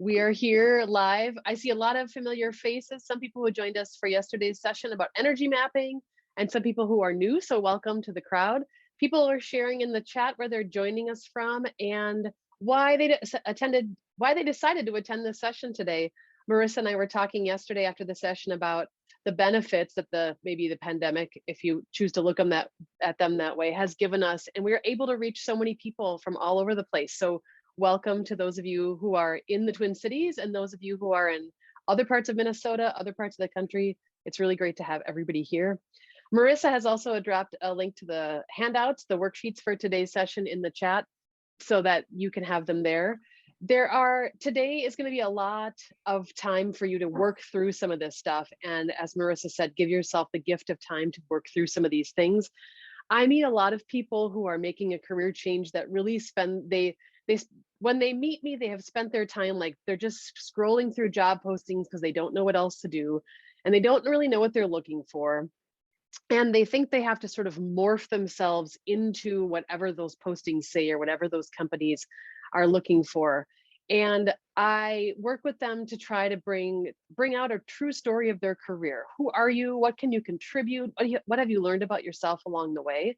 We are here live. I see a lot of familiar faces, some people who joined us for yesterday's session about energy mapping, and some people who are new, so welcome to the crowd. People are sharing in the chat where they're joining us from and why they decided to attend this session today. Marissa and I were talking yesterday after the session about the benefits that maybe the pandemic, if you choose to look at them that way, has given us, and we are able to reach so many people from all over the place. So welcome to those of you who are in the Twin Cities and those of you who are in other parts of Minnesota, other parts of the country. It's really great to have everybody here. Marissa has also dropped a link to the handouts, the worksheets for today's session in the chat so that you can have them there. Today is going to be a lot of time for you to work through some of this stuff. And as Marissa said, give yourself the gift of time to work through some of these things. I meet a lot of people who are making a career change that really when they meet me, they have spent their time like they're just scrolling through job postings because they don't know what else to do and they don't really know what they're looking for. And they think they have to sort of morph themselves into whatever those postings say or whatever those companies are looking for. And I work with them to try to bring out a true story of their career. Who are you? What can you contribute? What have you learned about yourself along the way?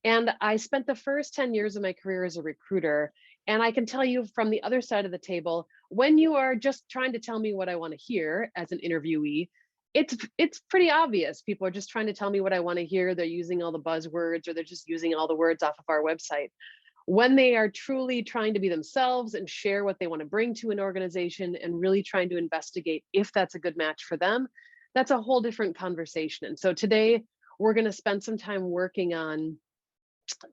And I spent the first 10 years of my career as a recruiter. And I can tell you from the other side of the table, when you are just trying to tell me what I want to hear as an interviewee, it's pretty obvious. People are just trying to tell me what I want to hear. They're using all the buzzwords or they're just using all the words off of our website. When they are truly trying to be themselves and share what they want to bring to an organization and really trying to investigate if that's a good match for them, that's a whole different conversation. And so today we're going to spend some time working on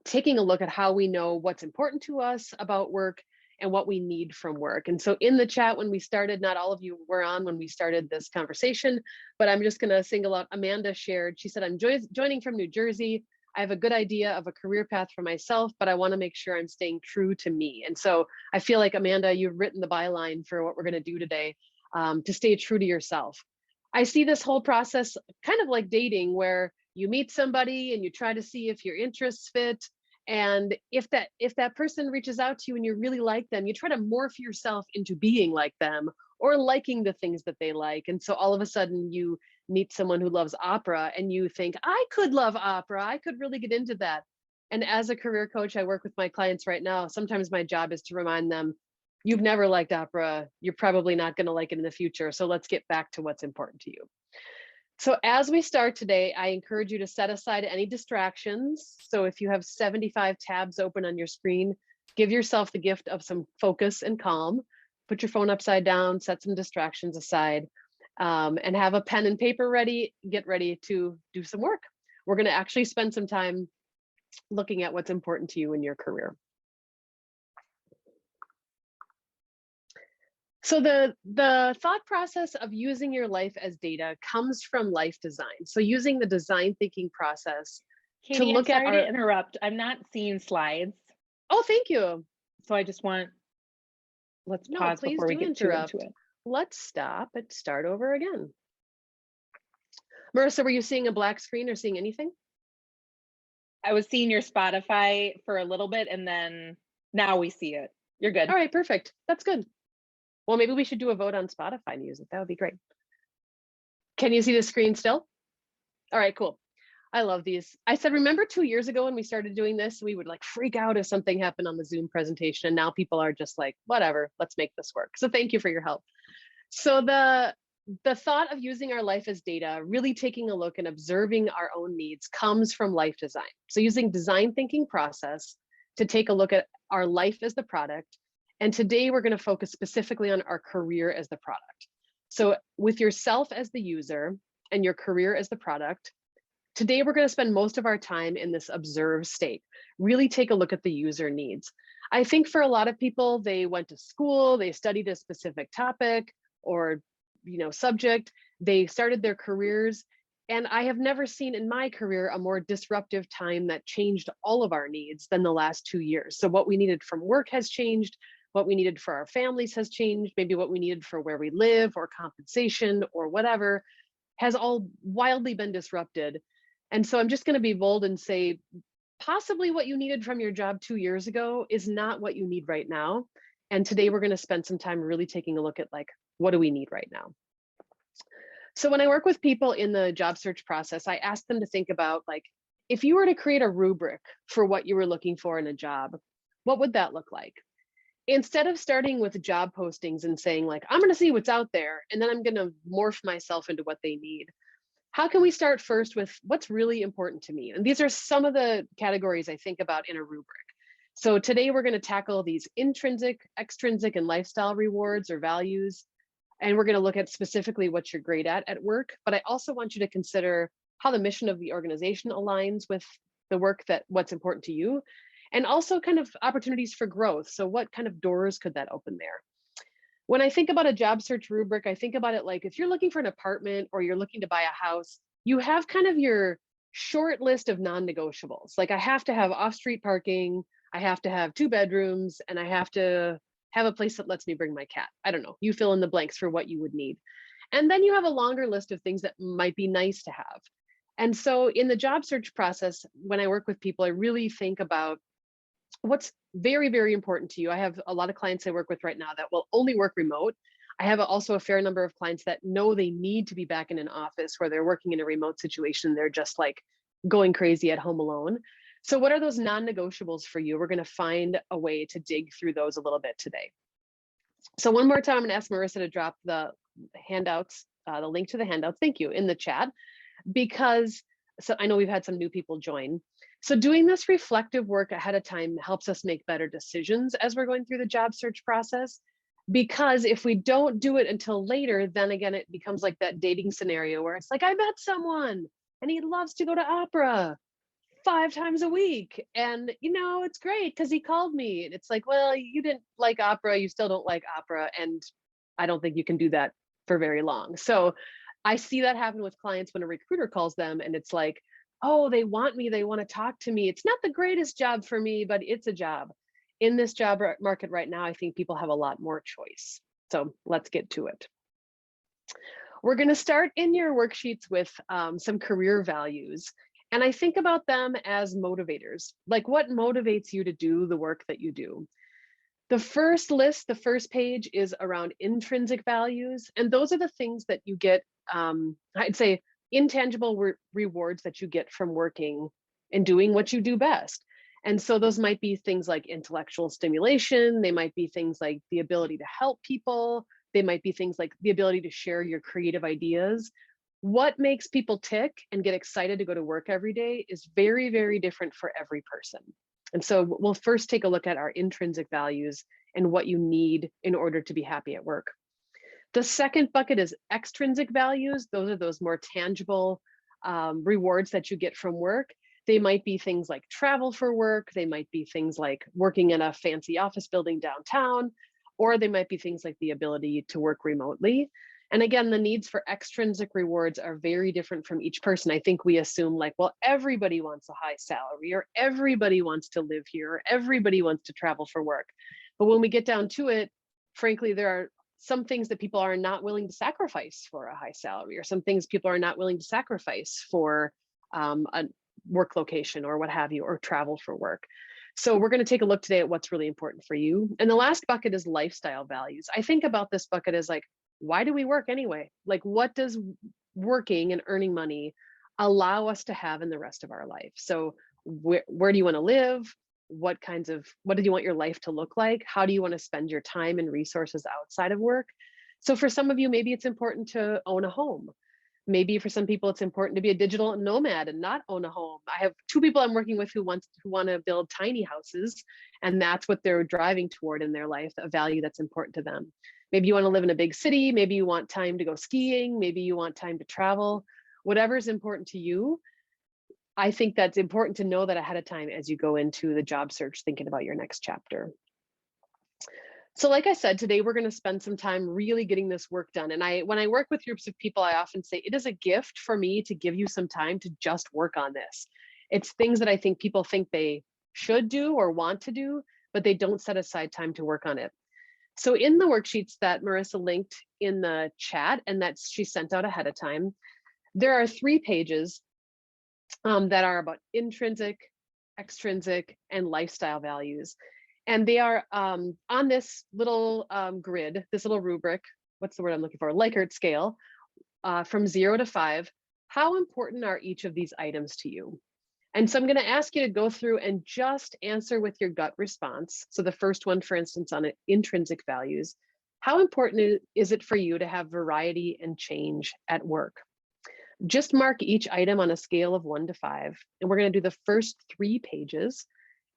taking a look at how we know what's important to us about work and what we need from work. And so in the chat when we started, not all of you were on when we started this conversation, but I'm just going to single out Amanda shared. She said, I'm joining from New Jersey. I have a good idea of a career path for myself, but I want to make sure I'm staying true to me. And so I feel like, Amanda, you've written the byline for what we're going to do today, to stay true to yourself. I see this whole process kind of like dating, where you meet somebody and you try to see if your interests fit. And if that person reaches out to you and you really like them, you try to morph yourself into being like them or liking the things that they like. And so all of a sudden you meet someone who loves opera and you think, I could love opera. I could really get into that. And as a career coach, I work with my clients right now. Sometimes my job is to remind them, you've never liked opera. You're probably not going to like it in the future. So let's get back to what's important to you. So as we start today, I encourage you to set aside any distractions. So if you have 75 tabs open on your screen, give yourself the gift of some focus and calm. Put your phone upside down, set some distractions aside, and have a pen and paper ready. Get ready to do some work. We're going to actually spend some time looking at what's important to you in your career. So the thought process of using your life as data comes from life design. So using the design thinking process Katie, to look I'm sorry to interrupt. I'm not seeing slides. Oh, thank you. So I just let's pause before we get too into it. Let's stop and start over again. Marissa, were you seeing a black screen or seeing anything? I was seeing your Spotify for a little bit and then now we see it. You're good. All right, perfect. That's good. Well, maybe we should do a vote on Spotify music. That would be great. Can you see the screen still? All right, cool. I love these. I said, remember 2 years ago when we started doing this, we would like freak out if something happened on the Zoom presentation. And now people are just like, whatever, let's make this work. So thank you for your help. So the thought of using our life as data, really taking a look and observing our own needs, comes from life design. So using design thinking process to take a look at our life as the product. And today we're going to focus specifically on our career as the product. So with yourself as the user and your career as the product, today we're going to spend most of our time in this observe state. Really take a look at the user needs. I think for a lot of people, they went to school, they studied a specific topic or subject, they started their careers. And I have never seen in my career a more disruptive time that changed all of our needs than the last 2 years. So what we needed from work has changed. What we needed for our families has changed. Maybe what we needed for where we live or compensation or whatever has all wildly been disrupted. And so I'm just going to be bold and say, possibly what you needed from your job 2 years ago is not what you need right now. And today we're going to spend some time really taking a look at like, what do we need right now? So when I work with people in the job search process, I ask them to think about like, if you were to create a rubric for what you were looking for in a job, what would that look like? Instead of starting with job postings and saying like, I'm going to see what's out there, and then I'm going to morph myself into what they need. How can we start first with what's really important to me? And these are some of the categories I think about in a rubric. So today we're going to tackle these intrinsic, extrinsic, and lifestyle rewards or values. And we're going to look at specifically what you're great at work. But I also want you to consider how the mission of the organization aligns with the work that what's important to you, and also kind of opportunities for growth. So what kind of doors could that open there? When I think about a job search rubric, I think about it like if you're looking for an apartment or you're looking to buy a house, you have kind of your short list of non-negotiables. Like I have to have off-street parking, I have to have 2 bedrooms, and I have to have a place that lets me bring my cat. I don't know, you fill in the blanks for what you would need. And then you have a longer list of things that might be nice to have. And so in the job search process, when I work with people, I really think about what's very, very important to you. I have a lot of clients I work with right now that will only work remote. I have also a fair number of clients that know they need to be back in an office where they're working in a remote situation. They're just like going crazy at home alone. So what are those non-negotiables for you? We're going to find a way to dig through those a little bit today. So one more time, I'm going to ask Marissa to drop the handouts, the link to the handouts, thank you, in the chat, because so I know we've had some new people join. So doing this reflective work ahead of time helps us make better decisions as we're going through the job search process. Because if we don't do it until later, then again, it becomes like that dating scenario where it's like, I met someone and he loves to go to opera 5 times a week. And, you know, it's great because he called me. And it's like, well, you didn't like opera. You still don't like opera. And I don't think you can do that for very long. So I see that happen with clients when a recruiter calls them and it's like, oh, they want me, they want to talk to me. It's not the greatest job for me, but it's a job. In this job market right now, I think people have a lot more choice. So let's get to it. We're going to start in your worksheets with some career values. And I think about them as motivators, like what motivates you to do the work that you do. The first list, the first page is around intrinsic values. And those are the things that you get, I'd say, intangible rewards that you get from working and doing what you do best. And so those might be things like intellectual stimulation. They might be things like the ability to help people. They might be things like the ability to share your creative ideas. What makes people tick and get excited to go to work every day is very, very different for every person. And so we'll first take a look at our intrinsic values and what you need in order to be happy at work. The second bucket is extrinsic values. Those are those more tangible rewards that you get from work. They might be things like travel for work. They might be things like working in a fancy office building downtown, or they might be things like the ability to work remotely. And again, the needs for extrinsic rewards are very different from each person. I think we assume like, well, everybody wants a high salary, or everybody wants to live here, or everybody wants to travel for work. But when we get down to it, frankly, there are some things that people are not willing to sacrifice for a high salary, or some things people are not willing to sacrifice for a work location or what have you, or travel for work. So we're going to take a look today at what's really important for you. And the last bucket is lifestyle values. I think about this bucket as like, why do we work anyway? Like, what does working and earning money allow us to have in the rest of our life? So where do you want to live? What do you want your life to look like? How do you want to spend your time and resources outside of work? So for some of you, maybe it's important to own a home. Maybe for some people, it's important to be a digital nomad and not own a home. I have 2 people I'm working with who want to build tiny houses, and that's what they're driving toward in their life, a value that's important to them. Maybe you want to live in a big city. Maybe you want time to go skiing. Maybe you want time to travel. Whatever's important to you, I think that's important to know that ahead of time as you go into the job search, thinking about your next chapter. So like I said, today we're going to spend some time really getting this work done. And when I work with groups of people, I often say it is a gift for me to give you some time to just work on this. It's things that I think people think they should do or want to do, but they don't set aside time to work on it. So in the worksheets that Marissa linked in the chat and that she sent out ahead of time, there are 3 pages that are about intrinsic, extrinsic, and lifestyle values. And they are on this little grid, this little rubric, what's the word I'm looking for? Likert scale, from 0 to 5. How important are each of these items to you? And so I'm going to ask you to go through and just answer with your gut response. So the first one, for instance, on intrinsic values. How important is it for you to have variety and change at work? Just mark each item on a scale of 1 to 5. And we're going to do the first 3 pages.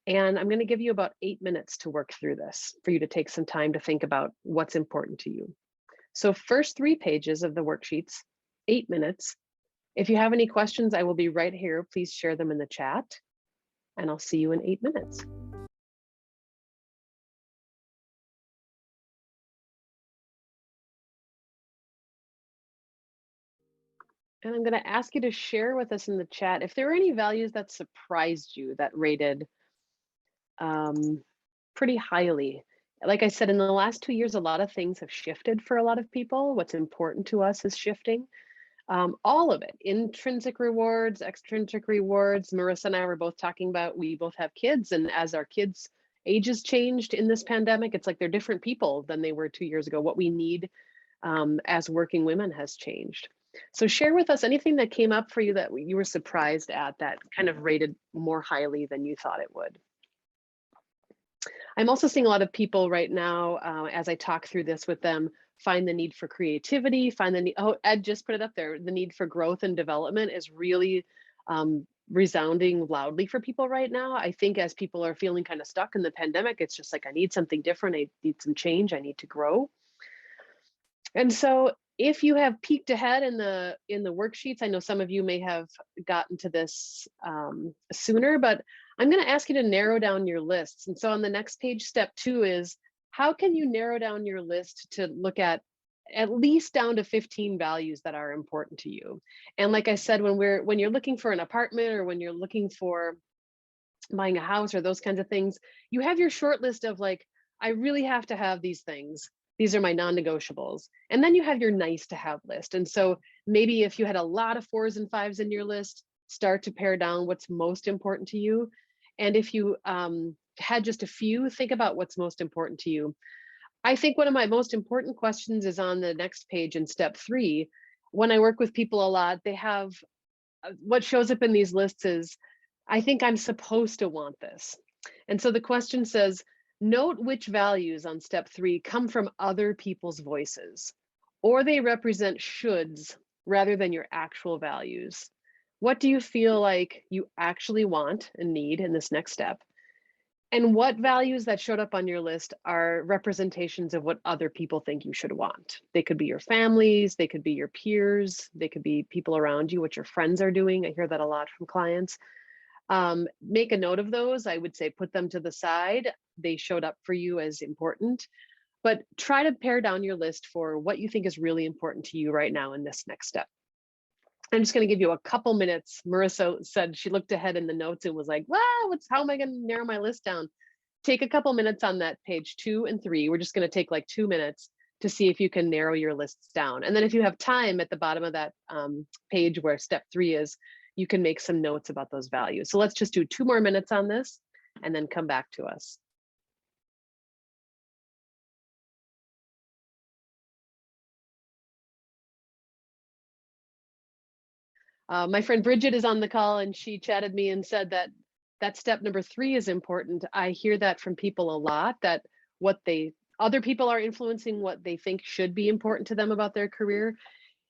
And I'm going to give you about 8 minutes to work through this for you to take some time to think about what's important to you. So first 3 pages of the worksheets, 8 minutes. If you have any questions, I will be right here. Please share them in the chat, and I'll see you in 8 minutes. And I'm going to ask you to share with us in the chat if there are any values that surprised you that rated pretty highly. Like I said, in the last 2 years, a lot of things have shifted for a lot of people. What's important to us is shifting. All of it, intrinsic rewards, extrinsic rewards. Marissa and I were both talking about, we both have kids, and as our kids' ages changed in this pandemic, it's like they're different people than they were 2 years ago. What we need as working women has changed. So share with us anything that came up for you that you were surprised at that kind of rated more highly than you thought it would. I'm also seeing a lot of people right now, as I talk through this with them, find the need for creativity, find the need, oh, Ed just put it up there, the need for growth and development is really resounding loudly for people right now. I think as people are feeling kind of stuck in the pandemic, it's just like, I need something different, I need some change, I need to grow. And so if you have peeked ahead in the worksheets, I know some of you may have gotten to this sooner, but I'm going to ask you to narrow down your lists. And so on the next page, step 2 is, how can you narrow down your list to look at least down to 15 values that are important to you? And like I said, when you're looking for an apartment, or when you're looking for buying a house or those kinds of things, you have your short list of like, I really have to have these things. These are my non-negotiables. And then you have your nice to have list. And so maybe if you had a lot of 4s and 5s in your list, start to pare down what's most important to you. And if you had just a few, think about what's most important to you. I think one of my most important questions is on the next page in step 3. When I work with people a lot, they have, what shows up in these lists is, I think I'm supposed to want this. And so the question says, note which values on step 3 come from other people's voices, or they represent shoulds rather than your actual values. What do you feel like you actually want and need in this next step? And what values that showed up on your list are representations of what other people think you should want? They could be your families, they could be your peers, they could be people around you, what your friends are doing. I hear that a lot from clients. Make a note of those. I would say put them to the side. They showed up for you as important, but try to pare down your list for what you think is really important to you right now in this next step. I'm just going to give you a couple minutes. Marissa said she looked ahead in the notes and was like, wow, how am I going to narrow my list down? Take a couple minutes on that page 2 and 3. We're just going to take like 2 minutes to see if you can narrow your lists down. And then if you have time at the bottom of that page where step 3 is, you can make some notes about those values. So let's just do 2 more minutes on this and then come back to us. My friend Bridget is on the call, and she chatted me and said that step number 3 is important. I hear that from people a lot, that other people are influencing what they think should be important to them about their career.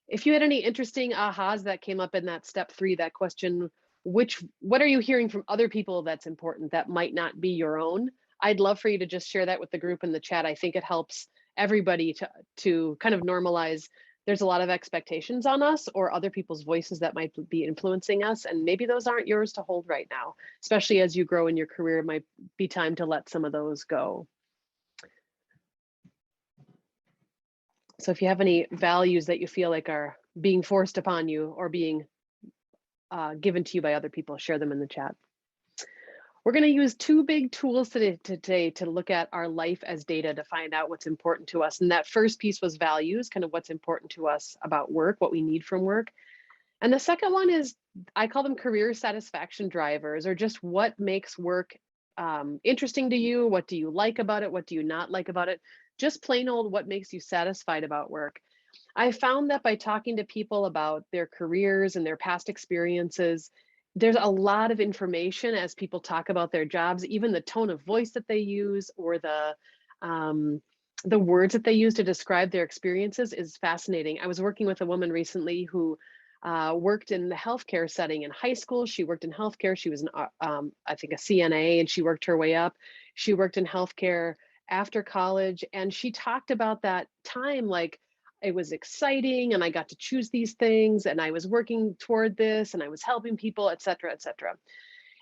If you had any interesting ahas that came up in that step 3, that question, what are you hearing from other people that's important that might not be your own? I'd love for you to just share that with the group in the chat. I think it helps everybody to kind of normalize. There's a lot of expectations on us or other people's voices that might be influencing us, and maybe those aren't yours to hold right now. Especially as you grow in your career, it might be time to let some of those go. So if you have any values that you feel like are being forced upon you or being given to you by other people, share them in the chat. We're going to use 2 big tools today to look at our life as data to find out what's important to us. And that first piece was values, kind of what's important to us about work, what we need from work. And the second one is, I call them career satisfaction drivers, or just what makes work interesting to you? What do you like about it? What do you not like about it? Just plain old, what makes you satisfied about work? I found that by talking to people about their careers and their past experiences, there's a lot of information as people talk about their jobs, even the tone of voice that they use or um, the words that they use to describe their experiences is fascinating. I was working with a woman recently who worked in the healthcare setting in high school. She worked in healthcare. She was, I think, a CNA, and she worked her way up. She worked in healthcare after college, and she talked about that time like it was exciting, and I got to choose these things, and I was working toward this, and I was helping people, et cetera, et cetera.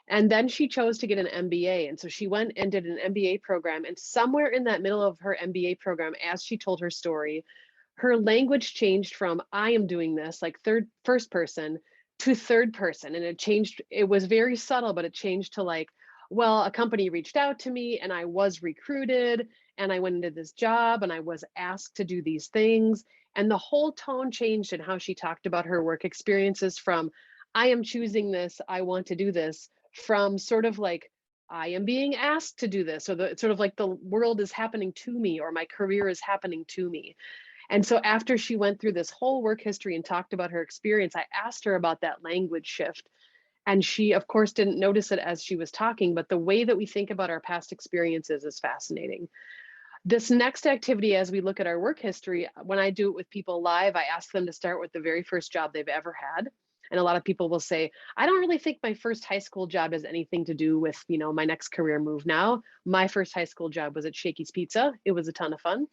And then she chose to get an MBA. And so she went and did an MBA program. And somewhere in that middle of her MBA program, as she told her story, her language changed from I am doing this, like first person, to third person. And it changed, it was very subtle, but it changed to like, well, a company reached out to me and I was recruited and I went into this job and I was asked to do these things. And the whole tone changed in how she talked about her work experiences from I am choosing this, I want to do this, from sort of like I am being asked to do this, or the sort of like the world is happening to me, or my career is happening to me. And so after she went through this whole work history and talked about her experience, I asked her about that language shift. And she, of course, didn't notice it as she was talking, but the way that we think about our past experiences is fascinating. This next activity, as we look at our work history, when I do it with people live, I ask them to start with the very first job they've ever had. And a lot of people will say, I don't really think my first high school job has anything to do with, my next career move now. My first high school job was at Shakey's Pizza. It was a ton of fun.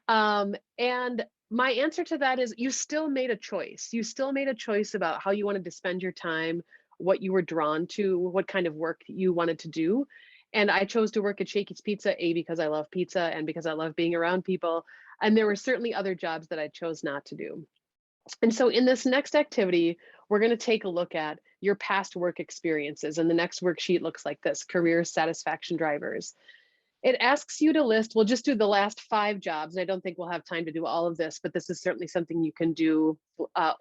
And my answer to that is you still made a choice. You still made a choice about how you wanted to spend your time, what you were drawn to, what kind of work you wanted to do. And I chose to work at Shakey's Pizza, A, because I love pizza and because I love being around people. And there were certainly other jobs that I chose not to do. And so in this next activity, we're going to take a look at your past work experiences. And the next worksheet looks like this: career satisfaction drivers. It asks you to list, we'll just do the last 5 jobs. And I don't think we'll have time to do all of this, but this is certainly something you can do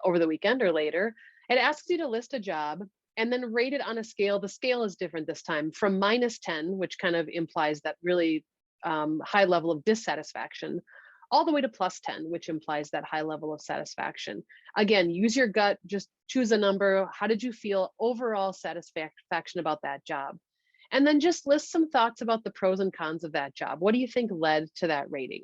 over the weekend or later. It asks you to list a job and then rate it on a scale. The scale is different this time, from -10, which kind of implies that really high level of dissatisfaction, all the way to +10, which implies that high level of satisfaction. Again, use your gut, just choose a number. How did you feel overall satisfaction about that job? And then just list some thoughts about the pros and cons of that job. What do you think led to that rating?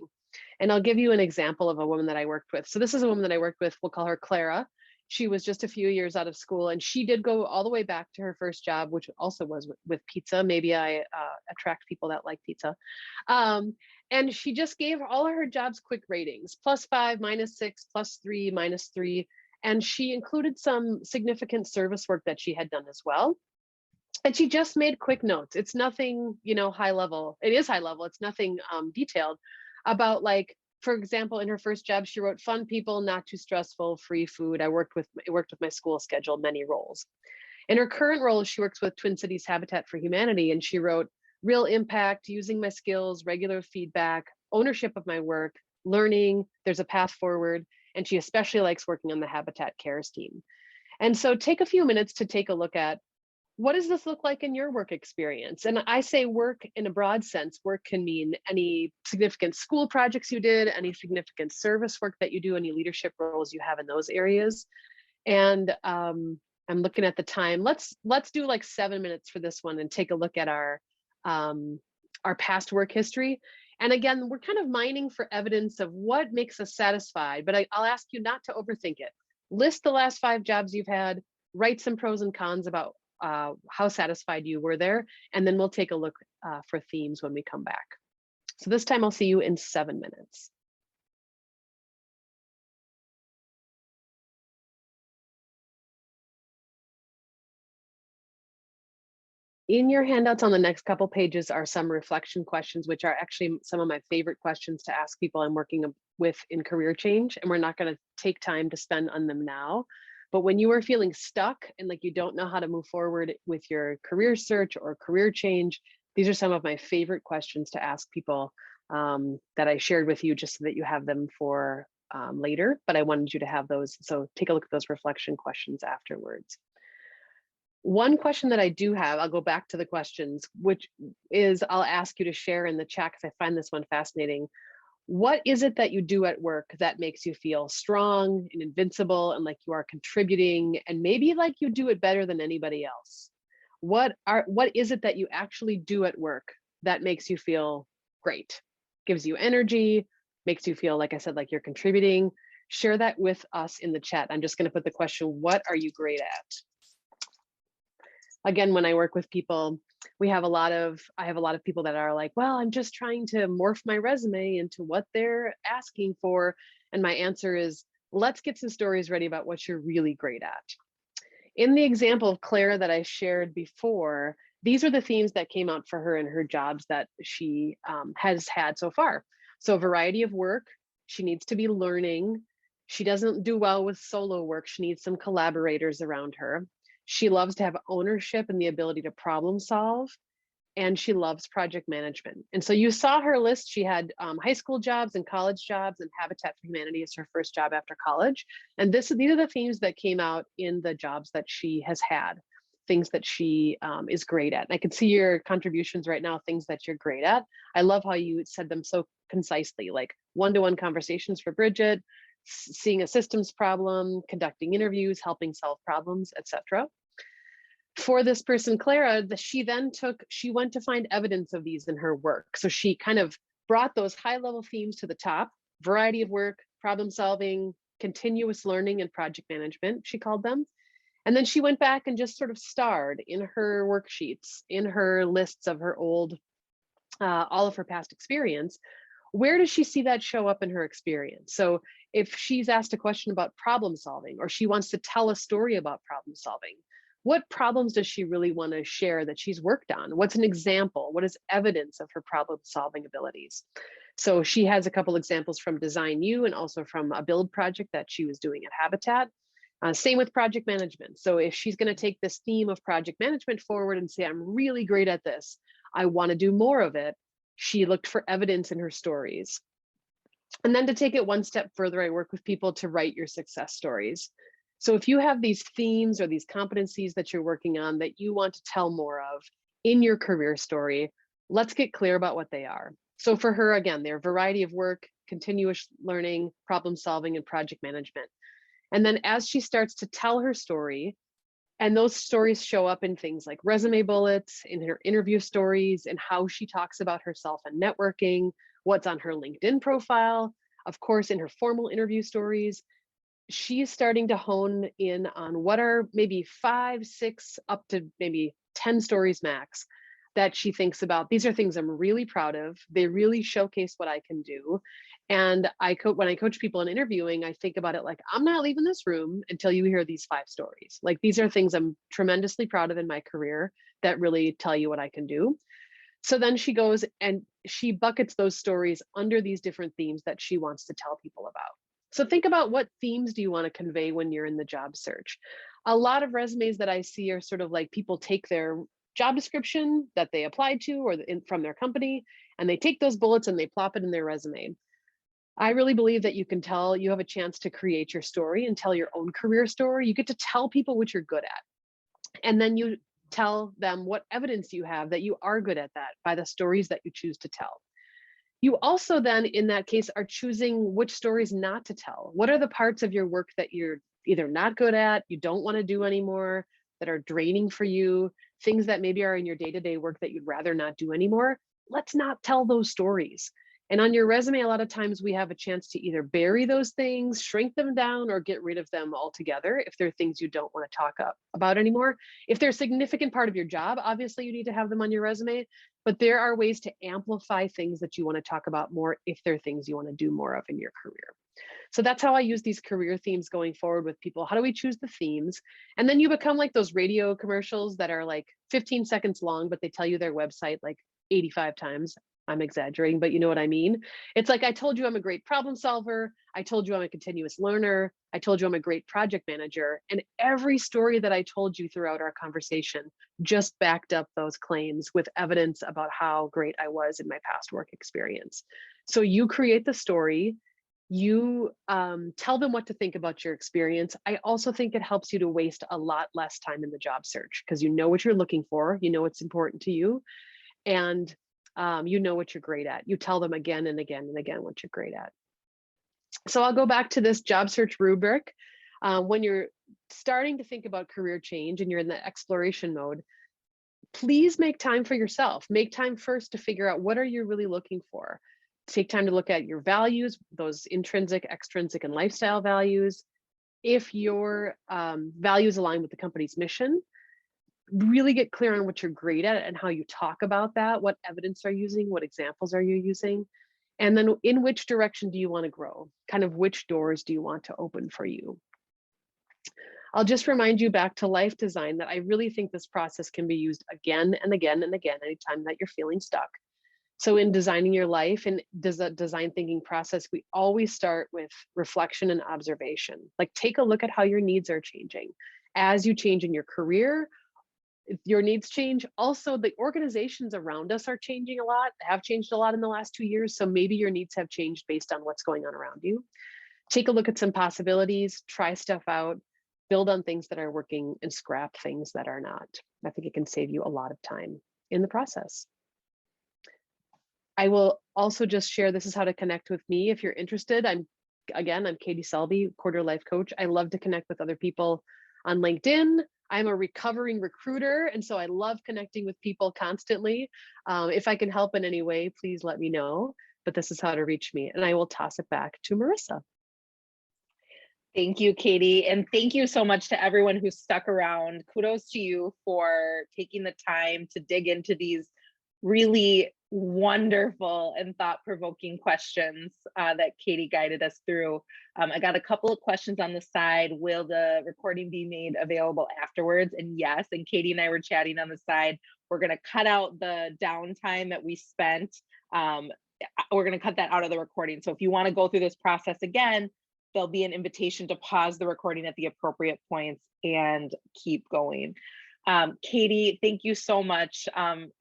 And I'll give you an example of a woman that I worked with. So this is a woman that I worked with, we'll call her Clara. She was just a few years out of school, and she did go all the way back to her first job, which also was with pizza. Maybe I attract people that like pizza. Um, and she just gave all of her jobs quick ratings: +5, -6, +3, -3. And she included some significant service work that she had done as well. And she just made quick notes. It's nothing, high level. It is high level. It's nothing detailed about, like, for example, in her first job, she wrote fun people, not too stressful, free food. I worked with my school schedule, many roles. In her current role, she works with Twin Cities Habitat for Humanity, and she wrote real impact, using my skills, regular feedback, ownership of my work, learning, there's a path forward, and she especially likes working on the Habitat Cares team. And so take a few minutes to take a look at, what does this look like in your work experience? And I say work in a broad sense. Work can mean any significant school projects you did, any significant service work that you do, any leadership roles you have in those areas. And I'm looking at the time. Let's do like 7 minutes for this one and take a look at our past work history. And again, we're kind of mining for evidence of what makes us satisfied, but I'll ask you not to overthink it. List the last 5 jobs you've had, write some pros and cons about how satisfied you were there, and then we'll take a look for themes when we come back. So this time I'll see you in 7 minutes. In your handouts on the next couple pages are some reflection questions, which are actually some of my favorite questions to ask people I'm working with in career change. And we're not going to take time to spend on them now. But when you are feeling stuck and like you don't know how to move forward with your career search or career change, these are some of my favorite questions to ask people that I shared with you, just so that you have them for later. But I wanted you to have those. So take a look at those reflection questions afterwards. One question that I do have, I'll go back to the questions, which is I'll ask you to share in the chat because I find this one fascinating. What is it that you do at work that makes you feel strong and invincible and like you are contributing and maybe like you do it better than anybody else? What is it that you actually do at work that makes you feel great? Gives you energy, makes you feel, like I said, like you're contributing. Share that with us in the chat. I'm just going to put the question, what are you great at? Again, when I work with people, I have a lot of people that are like, well, I'm just trying to morph my resume into what they're asking for. And my answer is, let's get some stories ready about what you're really great at. In the example of Clara that I shared before, these are the themes that came out for her in her jobs that she has had so far. So a variety of work, she needs to be learning. She doesn't do well with solo work. She needs some collaborators around her. She loves to have ownership and the ability to problem solve, and she loves project management. And so you saw her list. She had high school jobs and college jobs, and Habitat for Humanity is her first job after college. And these are the themes that came out in the jobs that she has had, things that she is great at. And I can see your contributions right now, things that you're great at. I love how you said them so concisely, like one-to-one conversations for Bridget, seeing a systems problem, conducting interviews, helping solve problems, etc. For this person, Clara, she went to find evidence of these in her work. So she kind of brought those high level themes to the top: variety of work, problem solving, continuous learning, and project management, she called them. And then she went back and just sort of starred in her worksheets, in her lists of her old, all of her past experience. Where does she see that show up in her experience? So if she's asked a question about problem solving, or she wants to tell a story about problem solving, what problems does she really want to share that she's worked on? What's an example? What is evidence of her problem solving abilities? So she has a couple examples from Design U and also from a build project that she was doing at Habitat. Same with project management. So if she's going to take this theme of project management forward and say, I'm really great at this, I want to do more of it, she looked for evidence in her stories. And then to take it one step further, I work with people to write your success stories. So if you have these themes or these competencies that you're working on that you want to tell more of in your career story, let's get clear about what they are. So for her, again, they're variety of work, continuous learning, problem solving, and project management. And then as she starts to tell her story, and those stories show up in things like resume bullets, in her interview stories, and how she talks about herself and networking, what's on her LinkedIn profile, of course, in her formal interview stories, she's starting to hone in on what are maybe 5, 6, up to maybe 10 stories max that she thinks about. These are things I'm really proud of. They really showcase what I can do. And when I coach people in interviewing, I think about it like, I'm not leaving this room until you hear these 5 stories. Like, these are things I'm tremendously proud of in my career that really tell you what I can do. So then she goes and she buckets those stories under these different themes that she wants to tell people about. So think about, what themes do you want to convey when you're in the job search? A lot of resumes that I see are sort of like, people take their job description that they applied to or from their company, and they take those bullets and they plop it in their resume. I really believe that you have a chance to create your story and tell your own career story. You get to tell people what you're good at. And then you tell them what evidence you have that you are good at that by the stories that you choose to tell. You also then, in that case, are choosing which stories not to tell. What are the parts of your work that you're either not good at, you don't want to do anymore, that are draining for you, things that maybe are in your day-to-day work that you'd rather not do anymore? Let's not tell those stories. And on your resume, a lot of times we have a chance to either bury those things, shrink them down, or get rid of them altogether if they're things you don't want to talk about anymore. If they're a significant part of your job, obviously you need to have them on your resume, but there are ways to amplify things that you want to talk about more if they're things you want to do more of in your career. So that's how I use these career themes going forward with people. How do we choose the themes? And then you become like those radio commercials that are like 15 seconds long, but they tell you their website like 85 times. I'm exaggerating, but you know what I mean? It's like, I told you I'm a great problem solver. I told you I'm a continuous learner. I told you I'm a great project manager. And every story that I told you throughout our conversation just backed up those claims with evidence about how great I was in my past work experience. So you create the story. You tell them what to think about your experience. I also think it helps you to waste a lot less time in the job search because you know what you're looking for, you know what's important to you, and you know what you're great at. You tell them again and again and again what you're great at. So I'll go back to this job search rubric. When you're starting to think about career change and you're in the exploration mode, please make time for yourself. Make time first to figure out what are you really looking for. Take time to look at your values, those intrinsic, extrinsic, and lifestyle values. If your values align with the company's mission, really get clear on what you're great at and how you talk about that. What evidence are you using? What examples are you using? And then in which direction do you want to grow? Kind of which doors do you want to open for you? I'll just remind you back to life design that I really think this process can be used again and again and again anytime that you're feeling stuck. So in designing your life and design thinking process, we always start with reflection and observation. Like take a look at how your needs are changing. As you change in your career, if your needs change. Also, the organizations around us are changing a lot, have changed a lot in the last 2 years. So maybe your needs have changed based on what's going on around you. Take a look at some possibilities, try stuff out, build on things that are working and scrap things that are not. I think it can save you a lot of time in the process. I will also just share this is how to connect with me if you're interested. I'm Katie Selby, quarter life coach. I love to connect with other people on LinkedIn. I'm a recovering recruiter, and so I love connecting with people constantly. If I can help in any way, please let me know. But this is how to reach me, and I will toss it back to Marissa. Thank you, Katie. And thank you so much to everyone who stuck around. Kudos to you for taking the time to dig into these really wonderful and thought-provoking questions that Katie guided us through. I got a couple of questions on the side. Will the recording be made available afterwards? And yes, and Katie and I were chatting on the side. We're going to cut out the downtime that we spent. We're going to cut that out of the recording. So if you want to go through this process again, there'll be an invitation to pause the recording at the appropriate points and keep going. Katie, thank you so much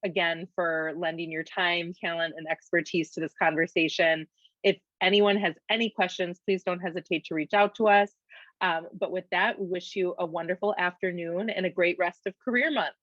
again for lending your time, talent, and expertise to this conversation. If anyone has any questions, please don't hesitate to reach out to us. But with that, we wish you a wonderful afternoon and a great rest of Career Month.